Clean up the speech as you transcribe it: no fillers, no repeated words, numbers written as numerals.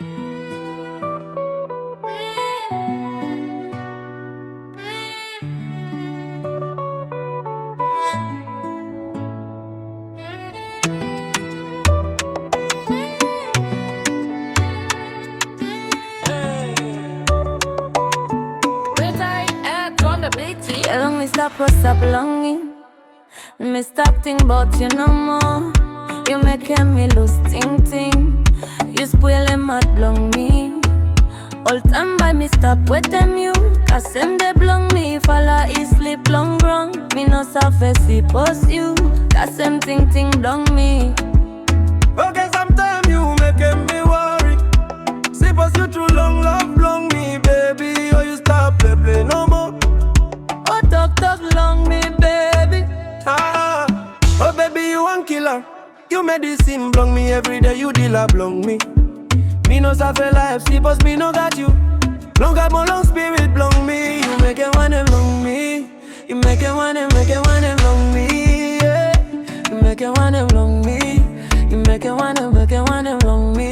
Yeah, long me stop or stop longing. Me stop think about you no more. You making me lose ting. You spoiling my belong me. All time by me stop with them you. Cause them they belong me. Follow is sleep long wrong. Me no surface post you. Cause them ting belong me. Okay, sometimes you making me worry. Suppose you too long love belong me, baby. Or you stop play no more. Oh talk long me, baby. Oh baby, you one killer. You medicine belong me every day. You dealer belong me. Me no suffer life, suppose me no got you. Long got my long spirit belong me. You make it one belong me. You make it one belong me. Yeah. You make it one belong me. You make it one belong me.